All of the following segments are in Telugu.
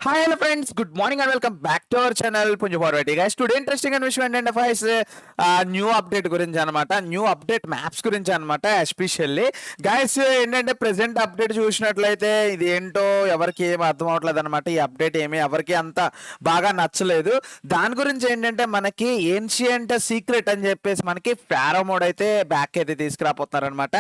Hi hello friends, good morning and welcome back to our channel Punju forward. Guys today interesting and విషయం ఏంటంటే ఫైస్ న్యూ అప్డేట్ గురించి అనమాట, న్యూ అప్డేట్ మ్యాప్స్ గురించి అనమాట. ఎస్పెషల్లీ గైస్ ఏంటంటే ప్రెసెంట్ అప్డేట్ చూసినట్లయితే ఇది ఏంటో ఎవరికి ఏమి అర్థం అవట్లేదు అనమాట. ఈ అప్డేట్ ఏమి ఎవరికి అంత బాగా నచ్చలేదు. దాని గురించి ఏంటంటే మనకి ఏన్షియంట్ సీక్రెట్ అని చెప్పేసి మనకి ఫారో మోడ్ అయితే బ్యాక్ అయితే తీసుకురాపోతున్నారు అనమాట.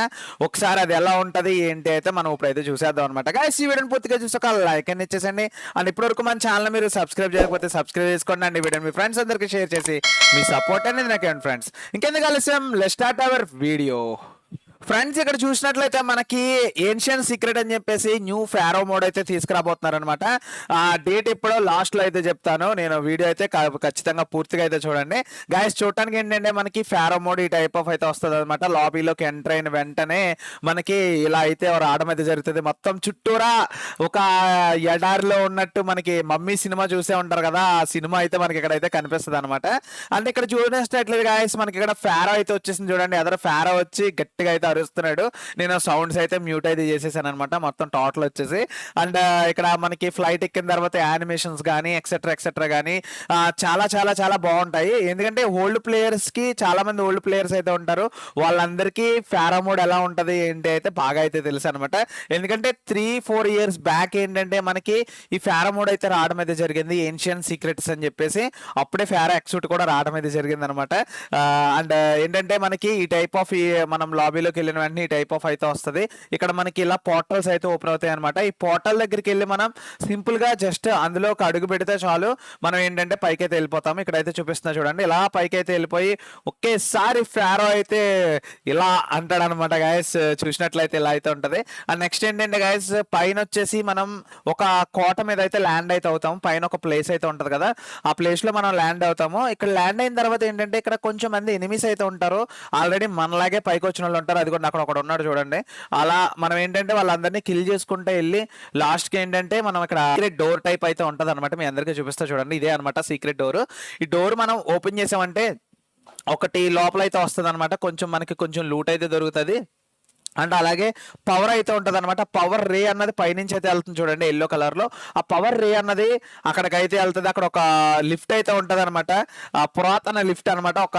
ఒకసారి అది ఎలా ఉంటుంది ఏంటి అయితే మనం ఇప్పుడైతే చూసేద్దాం అనమాట. గైస్ ఈ వీడియోని పూర్తిగా చూసి ఒక లైక్ అని ఇచ్చేసండి. అండ్ ఇప్పటివరకు మన ఛానల్ మీరు సబ్స్క్రైబ్ చేయకపోతే సబ్స్క్రైబ్ చేసుకోండి అండి. వీడియో మీ ఫ్రెండ్స్ అందరికీ షేర్ చేసి మీ సపోర్ట్ అనేది నాకు ఇవ్వండి ఫ్రెండ్స్. ఇంకెందుకు ఆలస్యం, let's start our video. Friends ఇక్కడ చూసినట్లయితే మనకి ఏన్షియన్ సీక్రెట్ అని చెప్పేసి న్యూ ఫారో మోడ్ అయితే తీసుకురాబోతున్నారు అనమాట. ఆ డేట్ ఎప్పుడో లాస్ట్ లో అయితే చెప్తాను. నేను వీడియో అయితే ఖచ్చితంగా పూర్తిగా అయితే చూడండి. గాయస్ చూడటానికి ఏంటంటే మనకి ఫారో మోడ్ ఈ టైప్ ఆఫ్ అయితే వస్తుంది అనమాట. లాబీలోకి ఎంటర్ అయిన వెంటనే మనకి ఇలా అయితే రావడం అయితే జరుగుతుంది. మొత్తం చుట్టూరా ఒక ఎడారిలో ఉన్నట్టు మనకి మమ్మీ సినిమా చూసే ఉంటారు కదా, ఆ సినిమా అయితే మనకి ఇక్కడ అయితే కనిపిస్తుంది అనమాట. అంటే ఇక్కడ చూసినట్లయితే గాయస్ మనకి ఇక్కడ ఫారో అయితే వచ్చేసింది చూడండి. ఎదర ఫారో వచ్చి గట్టిగా అయితే అరుస్తున్నాడు. నేను సౌండ్స్ అయితే మ్యూట్ అయితే చేసేసాను అనమాట మొత్తం టోటల్ వచ్చేసి. అండ్ ఇక్కడ మనకి ఫ్లైట్ ఎక్కిన తర్వాత యానిమేషన్స్ కానీ ఎక్సెట్రా ఎక్సెట్రా కానీ చాలా చాలా చాలా బాగుంటాయి. ఎందుకంటే ఓల్డ్ ప్లేయర్స్ కి చాలా మంది ఓల్డ్ ప్లేయర్స్ అయితే ఉంటారు, వాళ్ళందరికీ ఫారో మోడ్ ఎలా ఉంటది ఏంటి అయితే బాగా అయితే తెలుసు అనమాట. ఎందుకంటే 3-4 years బ్యాక్ ఏంటంటే మనకి ఈ ఫారో మోడ్ అయితే రావడం అయితే జరిగింది, ఏన్షియన్ సీక్రెట్స్ అని చెప్పేసి. అప్పుడే ఫారో ఎక్సూట్ కూడా రావడం అయితే జరిగింది అనమాట. అండ్ ఏంటంటే మనకి ఈ టైప్ ఆఫ్ మనం లాబీలోకి వెళ్ళిన వెంటనే ఈ టైప్ ఆఫ్ అయితే వస్తుంది. ఇక్కడ మనకి ఇలా పోర్టల్స్ అయితే ఓపెన్ అవుతాయి అనమాట. ఈ పోర్టల్ దగ్గరికి వెళ్ళి మనం సింపుల్ గా జస్ట్ అందులో ఒక అడుగు పెడితే చాలు, మనం ఏంటంటే పైకి అయితే వెళ్ళిపోతాము. ఇక్కడైతే చూపిస్తున్నా చూడండి, ఇలా పైకి అయితే వెళ్ళిపోయి ఒకేసారి ఫారో అయితే ఇలా అంటాడు అనమాట. గాయస్ చూసినట్లయితే ఇలా అయితే ఉంటది. అండ్ నెక్స్ట్ ఏంటంటే గాయస్ పైన వచ్చేసి మనం ఒక కోట మీద అయితే ల్యాండ్ అయితే అవుతాము. పైన ఒక ప్లేస్ అయితే ఉంటది కదా, ఆ ప్లేస్ లో మనం ల్యాండ్ అవుతాము. ఇక్కడ ల్యాండ్ అయిన తర్వాత ఏంటంటే ఇక్కడ కొంచెం మంది ఎనిమిస్ అయితే ఉంటారు, ఆల్రెడీ మనలాగే పైకి వచ్చిన వాళ్ళు ఉంటారు. అది కూడా అక్కడ ఒకడు ఉన్నాడు చూడండి. అలా మనం ఏంటంటే వాళ్ళందరినీ కిల్ చేసుకుంటే వెళ్ళి లాస్ట్ కి ఏంటంటే మనం ఇక్కడ సీక్రెట్ డోర్ టైప్ అయితే ఉంటది అనమాట. మీ అందరికీ చూపిస్తా చూడండి, ఇదే అనమాట సీక్రెట్ డోర్. ఈ డోర్ మనం ఓపెన్ చేసామంటే ఒకటి లోపల అయితే వస్తుంది అనమాట. కొంచెం మనకి కొంచెం లూట్ అయితే దొరుకుతుంది. అండ్ అలాగే పవర్ అయితే ఉంటుంది అనమాట. పవర్ రే అన్నది పైనుంచి అయితే వెళ్తుంది చూడండి, ఎల్లో కలర్ లో. ఆ పవర్ రే అన్నది అక్కడికైతే వెళ్తుంది. అక్కడ ఒక లిఫ్ట్ అయితే ఉంటది అనమాట, పురాతన లిఫ్ట్ అనమాట. ఒక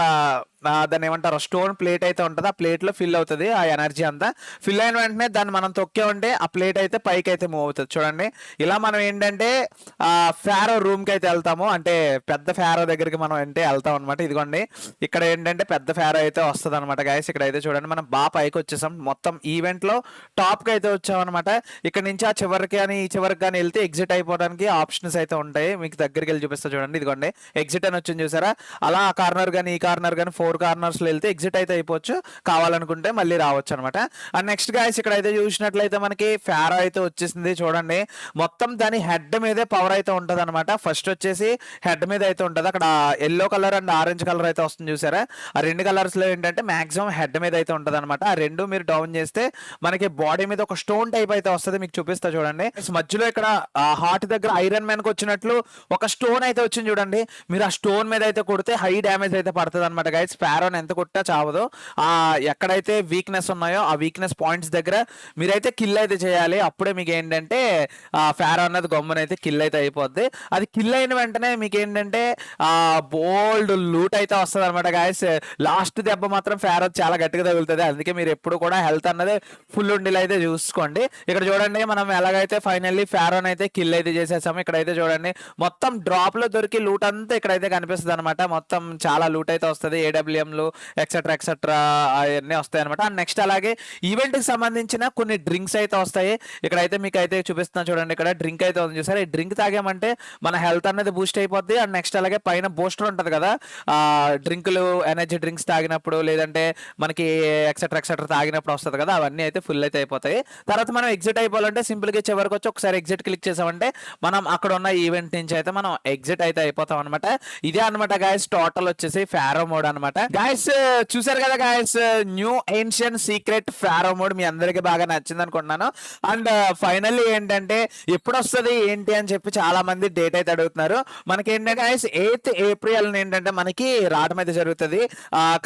దాన్ని ఏమంటారు, స్టోన్ ప్లేట్ అయితే ఉంటుంది. ఆ ప్లేట్ లో ఫిల్ అవుతుంది ఆ ఎనర్జీ అంతా. ఫిల్ అయిన వెంటనే దాన్ని మనం తొక్కే ఉంటే ఆ ప్లేట్ అయితే పైకి అయితే మూవ్ అవుతుంది చూడండి. ఇలా మనం ఏంటంటే ఫారో రూమ్ కి అయితే వెళ్తాము, అంటే పెద్ద ఫారో దగ్గరికి మనం అంటే వెళ్తాం అనమాట. ఇదిగోండి ఇక్కడ ఏంటంటే పెద్ద ఫారో అయితే వస్తుంది అనమాట. గాయస్ ఇక్కడ అయితే చూడండి మనం బాగా పైకి వచ్చేసాం, మొత్తం ఈవెంట్ లో టాప్ కి అయితే వచ్చాం అనమాట. ఇక్కడ నుంచి ఆ చివరికి కానీ ఈ చివరికి కానీ వెళ్తే ఎగ్జిట్ అయిపోవడానికి ఆప్షన్స్ అయితే ఉంటాయి. మీకు దగ్గరికి వెళ్ళి చూపిస్తా చూడండి, ఇదిగోండి ఎగ్జిట్ అని వచ్చింది చూసారా. అలా ఆ కార్నర్ కానీ ఈ కార్నర్ కానీ 4 కార్నర్స్ లో వెళ్తే ఎగ్జిట్ అయితే అయిపోవచ్చు, కావాలనుకుంటే మళ్ళీ రావచ్చు అనమాట. అండ్ నెక్స్ట్ గాయస్ ఇక్కడ అయితే చూసినట్లయితే మనకి ఫారో అయితే వచ్చేసింది చూడండి. మొత్తం దాని హెడ్ మీదే పవర్ అయితే ఉంటది అనమాట. ఫస్ట్ వచ్చేసి హెడ్ మీద అయితే ఉంటది, అక్కడ yellow colour and orange colour అయితే వస్తుంది చూసారా. ఆ 2 కలర్స్ లో ఏంటంటే మాక్సిమం హెడ్ మీద అయితే ఉంటది అనమాట. ఆ 2 మీరు డౌన్ చేస్తే మనకి బాడీ మీద ఒక స్టోన్ టైప్ అయితే వస్తుంది, మీకు చూపిస్తా చూడండి. మధ్యలో ఇక్కడ హార్ట్ దగ్గర ఐరన్ మ్యాన్ కి వచ్చినట్లు ఒక స్టోన్ అయితే వచ్చింది చూడండి. మీరు ఆ స్టోన్ మీద అయితే కొడితే హై డ్యామేజ్ అయితే పడుతుంది అనమాట. గైస్ ఫారోని ఎంత కొట్టా చావదు. ఆ ఎక్కడైతే వీక్నెస్ ఉన్నాయో ఆ వీక్నెస్ పాయింట్స్ దగ్గర మీరైతే కిల్ అయితే చేయాలి. అప్పుడే మీకు ఏంటంటే ఫారో అన్నది గమ్మున అయితే కిల్ అయితే అయిపోద్ది. అది కిల్ అయిన వెంటనే మీకు ఏంటంటే బోల్డ్ లూట్ అయితే వస్తుంది అనమాట. గాయస్ లాస్ట్ దెబ్బ మాత్రం ఫారో చాలా గట్టిగా తగులుతుంది. అందుకే మీరు ఎప్పుడు కూడా హెల్త్ అన్నది ఫుల్ ఉండేలా అయితే చూసుకోండి. ఇక్కడ చూడండి మనం ఎలాగైతే ఫైనల్లీ ఫారోని అయితే కిల్ అయితే చేసేసాము. ఇక్కడైతే చూడండి మొత్తం డ్రాప్ లో దొరికి లూట్ అంతా ఇక్కడైతే కనిపిస్తుంది అనమాట. మొత్తం చాలా లూట్ అయితే వస్తుంది, ఏడబ్ల్యూఎంలు ఎక్సెట్రా ఎక్సెట్రా అవన్నీ వస్తాయి అనమాట. అండ్ నెక్స్ట్ అలాగే ఈవెంట్ కి సంబంధించిన కొన్ని డ్రింక్స్ అయితే వస్తాయి. ఇక్కడైతే మీకు అయితే చూపిస్తున్నా చూడండి, ఇక్కడ డ్రింక్ అయితే ఉంది చూసారు. ఈ డ్రింక్ తాగామంటే మన హెల్త్ అనేది బూస్ట్ అయిపోద్ది. అండ్ నెక్స్ట్ అలాగే పైన బూస్టర్ ఉంటది కదా, డ్రింకులు ఎనర్జీ డ్రింక్స్ తాగినప్పుడు లేదంటే మనకి ఎక్సెట్రా ఎక్సెట్రా తాగినప్పుడు వస్తుంది కదా, అవన్నీ అయితే ఫుల్ అయితే అయిపోతాయి. తర్వాత మనం ఎగ్జిట్ అయిపోవాలంటే సింపుల్ గా చివరికి వచ్చి ఒకసారి ఎగ్జిట్ క్లిక్ చేసామంటే మనం అక్కడ ఉన్న ఈవెంట్ నుంచి అయితే మనం ఎగ్జిట్ అయితే అయిపోతాం అనమాట. ఇదే అనమాట గాయస్ టోటల్ వచ్చేసి ఫారో మోడ్ అనమాట. గాయస్ చూసారు కదా guys, new ancient secret pharaoh mode మీ అందరికి బాగా నచ్చింది అనుకుంటున్నాను. అండ్ ఫైనల్లీ ఏంటంటే ఎప్పుడు వస్తుంది ఏంటి అని చెప్పి చాలా మంది డేట్ అయితే అడుగుతున్నారు. మనకి ఏంటంటే గాయస్ 8th ఏప్రిల్ ఏంటంటే మనకి రావడం అయితే జరుగుతుంది.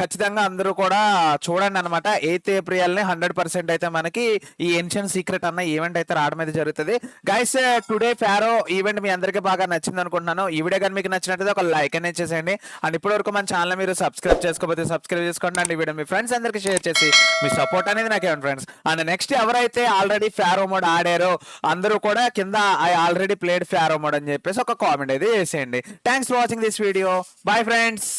ఖచ్చితంగా అందరూ కూడా చూడండి అనమాట. 8th ఏప్రిల్ ని 100% అయితే మనకి ఈ ఏన్షియన్ సీక్రెట్ అన్న ఈవెంట్ అయితే రావడం అయితే జరుగుతుంది. గైస్ టుడే ఫారో ఈవెంట్ మీ అందరికీ బాగా నచ్చింది అనుకుంటున్నాను. ఈ వీడియో కానీ మీకు నచ్చినట్లయితే ఒక లైక్ అనేది చేసేయండి. అండ్ ఇప్పటి వరకు మన ఛానల్ మీరు సబ్స్క్రైబ్ చేసుకోకపోతే సబ్స్క్రైబ్ చేసుకోండి. అండ్ ఈ వీడియో మీ ఫ్రెండ్స్ అందరికీ షేర్ చేసి మీ సపోర్ట్ అనేది నాకేమండి ఫ్రెండ్స్. అండ్ నెక్స్ట్ ఎవరైతే ఆల్రెడీ ఫారో మోడ్ ఆడారో అందరూ కూడా కింద I already played Pharaoh mode అని చెప్పేసి ఒక కామెంట్ అయితే చేసేయండి. Thanks for watching this video. Bye friends.